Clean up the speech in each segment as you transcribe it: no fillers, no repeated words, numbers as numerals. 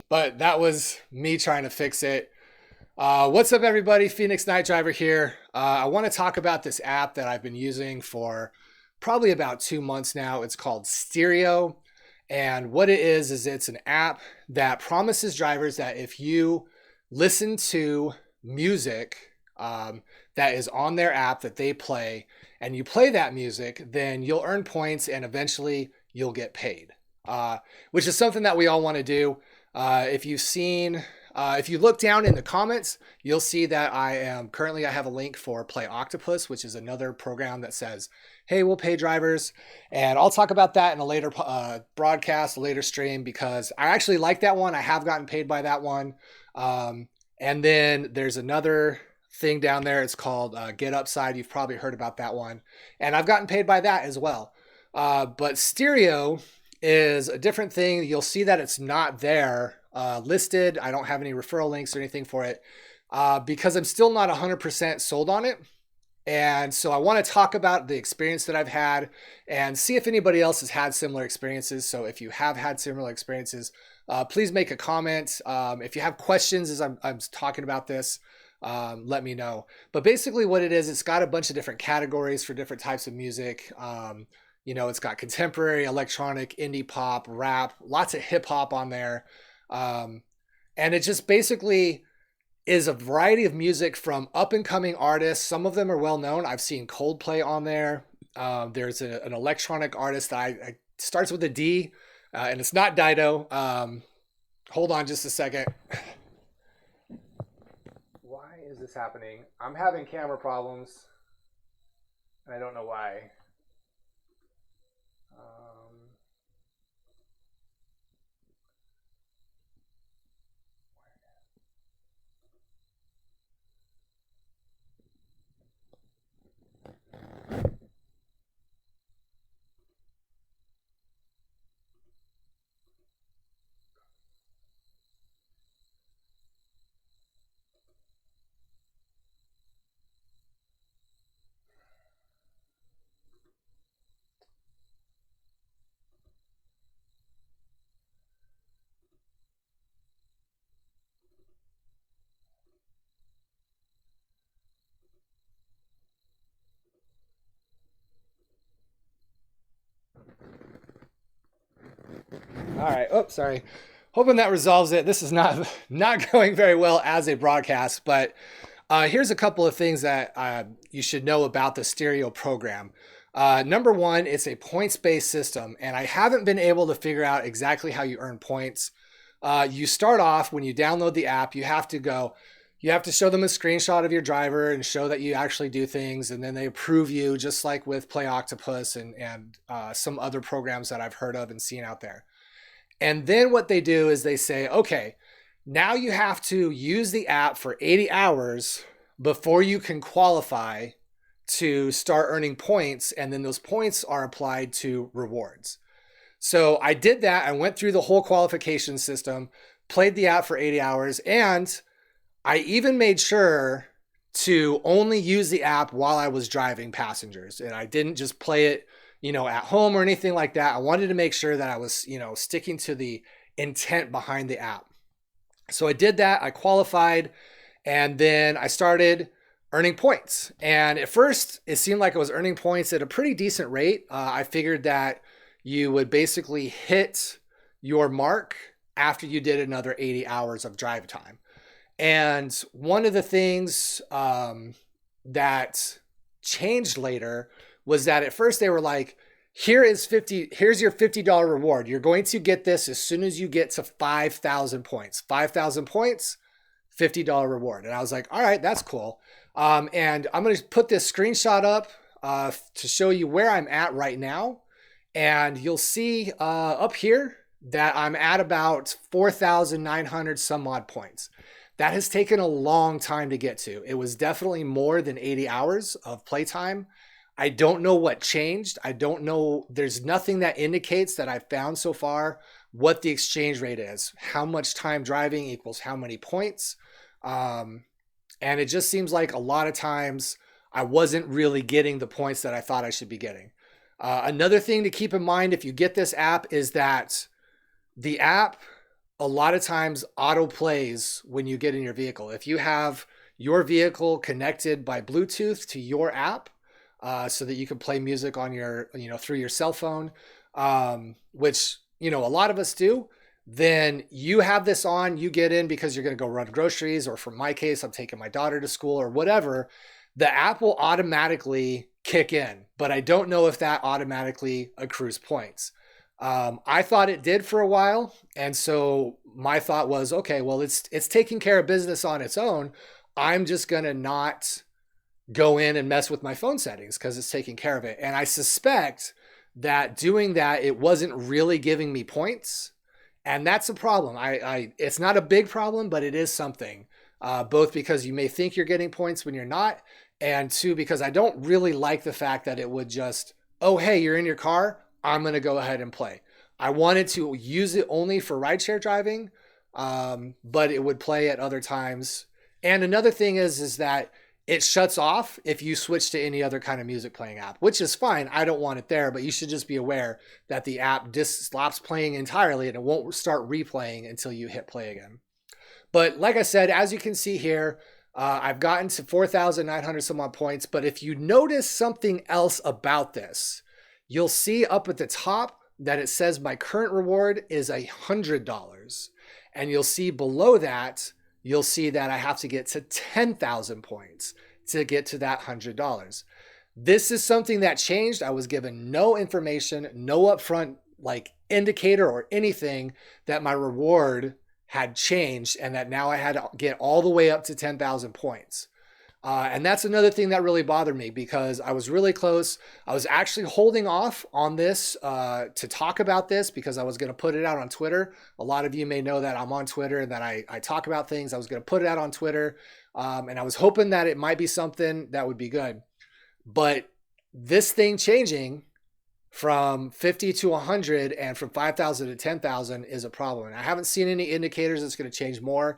But that was me trying to fix it. What's up, everybody? Phoenix Night Driver here. I want to talk about this app that I've been using for probably about 2 months now. It's called Steereo. And what it is it's an app that promises drivers that if you listen to music that is on their app that they play, and you play that music, then you'll earn points and eventually you'll get paid, which is something that we all want to do. If you look down in the comments, you'll see that I have a link for Play Octopus, which is another program that says, hey, we'll pay drivers. And I'll talk about that in a later broadcast, a later stream, because I actually like that one. I have gotten paid by that one. And then there's another thing down there. It's called Get Upside. You've probably heard about that one. And I've gotten paid by that as well. But Steereo is a different thing. You'll see that it's not there listed. I don't have any referral links or anything for it because I'm still not 100% sold on it. And so I want to talk about the experience that I've had and see if anybody else has had similar experiences. So if you have had similar experiences, please make a comment. If you have questions as I'm talking about this, let me know. But basically what it is, it's got a bunch of different categories for different types of music. It's got contemporary, electronic, indie pop, rap, lots of hip hop on there. And it just basically is a variety of music from up and coming artists. Some of them are well known. I've seen Coldplay on there. There's an electronic artist that I starts with a D, and it's not Dido. Hold on just a second. Why is this happening? I'm having camera problems, and I don't know why. All right. Oh, sorry. Hoping that resolves it. This is not going very well as a broadcast, but here's a couple of things that you should know about the Steereo program. Number one, it's a points-based system, and I haven't been able to figure out exactly how you earn points. You start off when you download the app. You have to show them a screenshot of your driver and show that you actually do things, and then they approve you, just like with Play Octopus and some other programs that I've heard of and seen out there. And then what they do is they say, okay, now you have to use the app for 80 hours before you can qualify to start earning points. And then those points are applied to rewards. So I did that. I went through the whole qualification system, played the app for 80 hours, and I even made sure to only use the app while I was driving passengers. And I didn't just play it at home or anything like that. I wanted to make sure that I was, sticking to the intent behind the app. So I did that. I qualified, and then I started earning points. And at first, it seemed like I was earning points at a pretty decent rate. I figured that you would basically hit your mark after you did another 80 hours of drive time. And one of the things that changed later was that at first they were like, here's your $50 reward. You're going to get this as soon as you get to 5,000 points. 5,000 points, $50 reward. And I was like, all right, that's cool. And I'm going to put this screenshot up to show you where I'm at right now. And you'll see up here that I'm at about 4,900 some odd points. That has taken a long time to get to. It was definitely more than 80 hours of playtime. I don't know what changed. I don't know. There's nothing that indicates that I've found so far what the exchange rate is, how much time driving equals how many points. And it just seems like a lot of times I wasn't really getting the points that I thought I should be getting. Another thing to keep in mind if you get this app is that the app a lot of times auto plays when you get in your vehicle. If you have your vehicle connected by Bluetooth to your app, so that you can play music on your, through your cell phone, which, a lot of us do, then you have this on, you get in because you're going to go run groceries, or for my case, I'm taking my daughter to school or whatever. The app will automatically kick in, but I don't know if that automatically accrues points. I thought it did for a while. And so my thought was, okay, well, it's taking care of business on its own. I'm just going to not go in and mess with my phone settings because it's taking care of it. And I suspect that doing that, it wasn't really giving me points. And that's a problem. It's not a big problem, but it is something, both because you may think you're getting points when you're not. And two, because I don't really like the fact that it would just, oh, hey, you're in your car, I'm going to go ahead and play. I wanted to use it only for rideshare driving, but it would play at other times. And another thing is that it shuts off if you switch to any other kind of music playing app, which is fine. I don't want it there, but you should just be aware that the app just stops playing entirely and it won't start replaying until you hit play again. But like I said, as you can see here, I've gotten to 4,900 some odd points. But if you notice something else about this, you'll see up at the top that it says my current reward is $100. And you'll see below that, you'll see that I have to get to 10,000 points to get to that $100. This is something that changed. I was given no information, no upfront indicator or anything that my reward had changed and that now I had to get all the way up to 10,000 points. And that's another thing that really bothered me because I was really close. I was actually holding off on this to talk about this because I was going to put it out on Twitter. A lot of you may know that I'm on Twitter and that I talk about things. I was going to put it out on Twitter, and I was hoping that it might be something that would be good. But this thing changing from 50 to 100 and from 5,000 to 10,000 is a problem. And I haven't seen any indicators it's going to change more.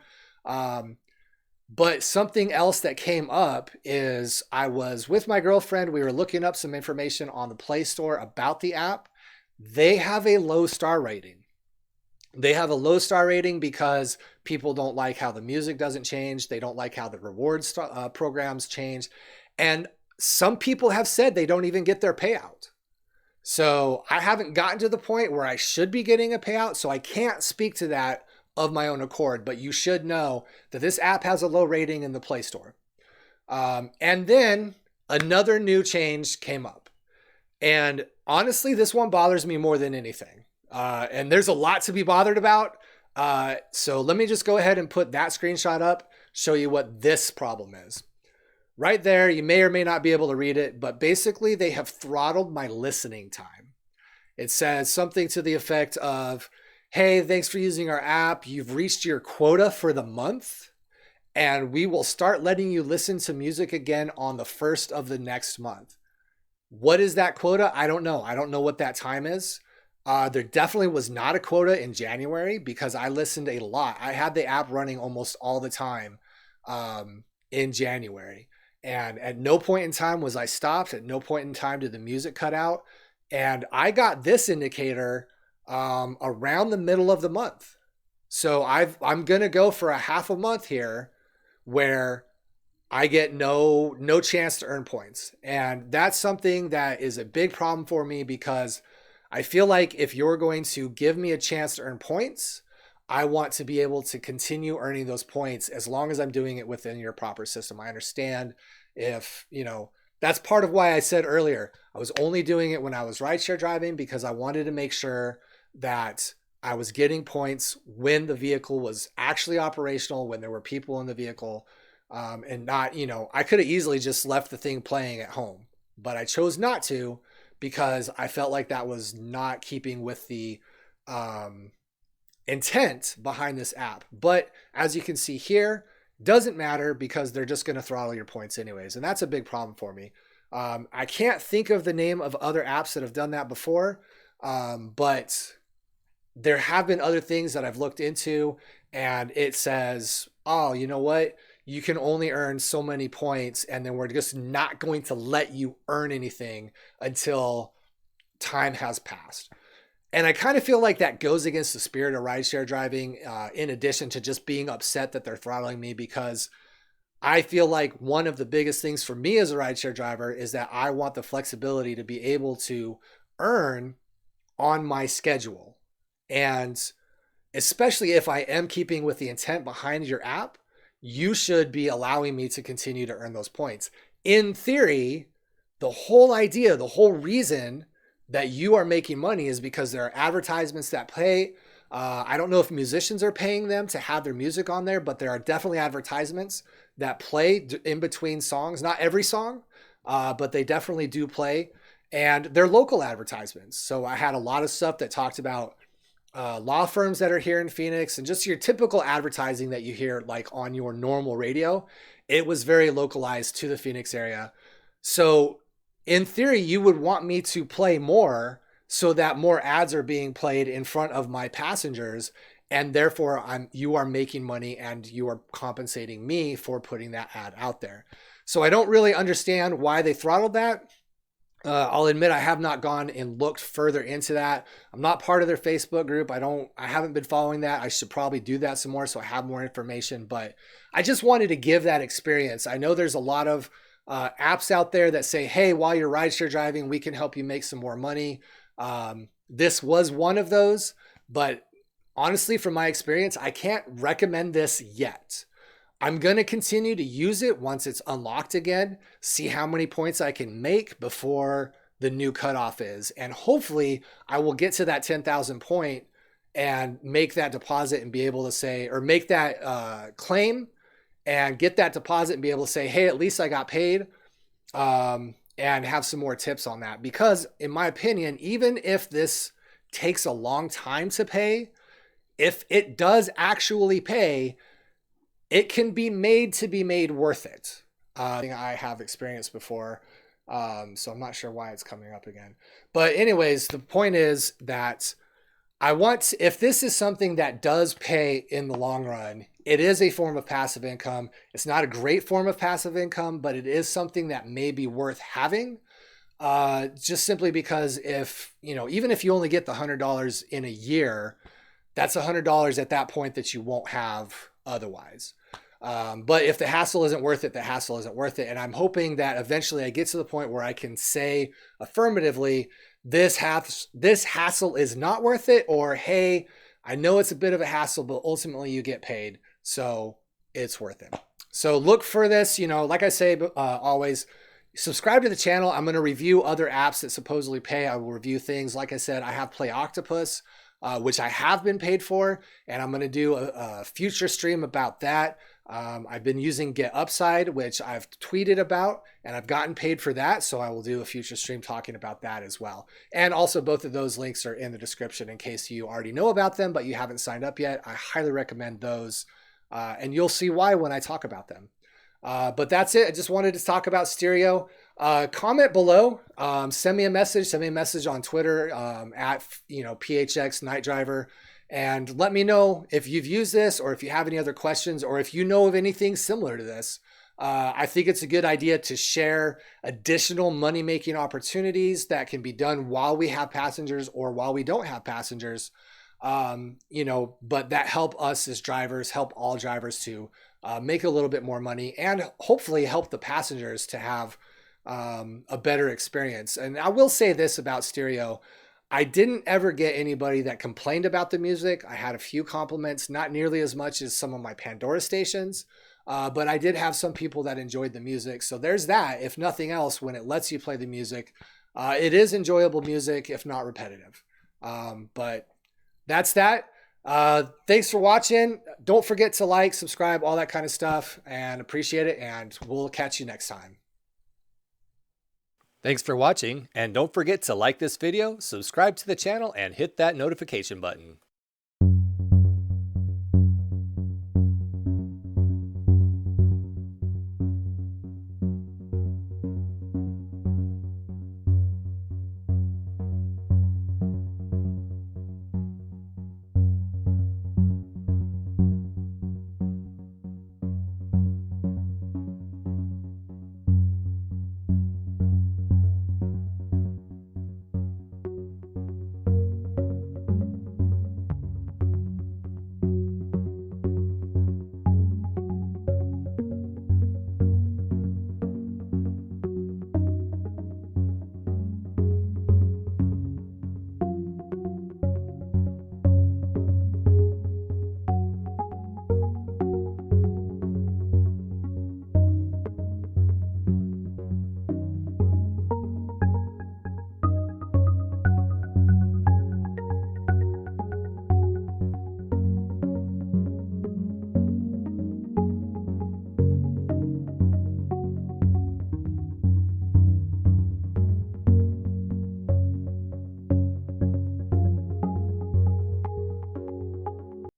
But something else that came up is I was with my girlfriend. We were looking up some information on the Play Store about the app. They have a low star rating. They have a low star rating because people don't like how the music doesn't change. They don't like how the rewards programs change. And some people have said they don't even get their payout. So I haven't gotten to the point where I should be getting a payout. So I can't speak to that of my own accord, but you should know that this app has a low rating in the Play Store. And then another new change came up. And honestly, this one bothers me more than anything. And there's a lot to be bothered about. So let me just go ahead and put that screenshot up, show you what this problem is. Right there, you may or may not be able to read it, but basically they have throttled my listening time. It says something to the effect of, hey, thanks for using our app. You've reached your quota for the month, and we will start letting you listen to music again on the 1st of the next month. What is that quota? I don't know. I don't know what that time is. There definitely was not a quota in January because I listened a lot. I had the app running almost all the time in January. And at no point in time was I stopped. At no point in time did the music cut out. And I got this indicator around the middle of the month. So I'm going to go for a half a month here where I get no chance to earn points. And that's something that is a big problem for me because I feel like if you're going to give me a chance to earn points, I want to be able to continue earning those points as long as I'm doing it within your proper system. I understand if, that's part of why I said earlier, I was only doing it when I was rideshare driving because I wanted to make sure that I was getting points when the vehicle was actually operational, when there were people in the vehicle, and not, I could have easily just left the thing playing at home, but I chose not to because I felt like that was not keeping with the intent behind this app. But as you can see here, doesn't matter because they're just going to throttle your points anyways. And that's a big problem for me. I can't think of the name of other apps that have done that before, but there have been other things that I've looked into and it says, oh, you know what? You can only earn so many points and then we're just not going to let you earn anything until time has passed. And I kind of feel like that goes against the spirit of rideshare driving, in addition to just being upset that they're throttling me, because I feel like one of the biggest things for me as a rideshare driver is that I want the flexibility to be able to earn on my schedule. And especially if I am keeping with the intent behind your app, you should be allowing me to continue to earn those points. In theory, the whole idea, the whole reason that you are making money is because there are advertisements that pay. I don't know if musicians are paying them to have their music on there, but there are definitely advertisements that play in between songs. Not every song, but they definitely do play. And they're local advertisements. So I had a lot of stuff that talked about law firms that are here in Phoenix, and just your typical advertising that you hear like on your normal radio. It was very localized to the Phoenix area. So in theory, you would want me to play more so that more ads are being played in front of my passengers. And therefore you are making money and you are compensating me for putting that ad out there. So I don't really understand why they throttled that. I'll admit I have not gone and looked further into that. I'm not part of their Facebook group. I haven't been following that. I should probably do that some more so I have more information, but I just wanted to give that experience. I know there's a lot of apps out there that say, hey, while you're rideshare driving, we can help you make some more money. This was one of those, but honestly, from my experience, I can't recommend this yet. I'm going to continue to use it once it's unlocked again, see how many points I can make before the new cutoff is. And hopefully I will get to that 10,000 point and make that deposit and be able to say, or make that claim and get that deposit and be able to say, hey, at least I got paid, and have some more tips on that. Because in my opinion, even if this takes a long time to pay, if it does actually pay, it can be made worth it. I have experienced before, so I'm not sure why it's coming up again. But anyways, the point is that if this is something that does pay in the long run, it is a form of passive income. It's not a great form of passive income, but it is something that may be worth having. Just simply because even if you only get the $100 in a year, that's $100 at that point that you won't have otherwise. But if the hassle isn't worth it, the hassle isn't worth it. And I'm hoping that eventually I get to the point where I can say affirmatively, this hassle is not worth it, or, hey, I know it's a bit of a hassle, but ultimately you get paid, so it's worth it. So look for this, like I say, always subscribe to the channel. I'm going to review other apps that supposedly pay. I will review things. Like I said, I have Play Octopus, which I have been paid for, and I'm going to do a future stream about that. I've been using Get Upside, which I've tweeted about, and I've gotten paid for that. So I will do a future stream talking about that as well. And also both of those links are in the description in case you already know about them, but you haven't signed up yet. I highly recommend those. And you'll see why when I talk about them. But that's it. I just wanted to talk about Steereo. Comment below, send me a message on Twitter, at, PHX Night Driver. And let me know if you've used this, or if you have any other questions, or if you know of anything similar to this. I think it's a good idea to share additional money-making opportunities that can be done while we have passengers or while we don't have passengers. But that help us as drivers, help all drivers to make a little bit more money, and hopefully help the passengers to have a better experience. And I will say this about Steereo. I didn't ever get anybody that complained about the music. I had a few compliments, not nearly as much as some of my Pandora stations, but I did have some people that enjoyed the music. So there's that. If nothing else, when it lets you play the music, it is enjoyable music, if not repetitive. But that's that. Thanks for watching. Don't forget to like, subscribe, all that kind of stuff, and appreciate it. And we'll catch you next time. Thanks for watching, and don't forget to like this video, subscribe to the channel, and hit that notification button.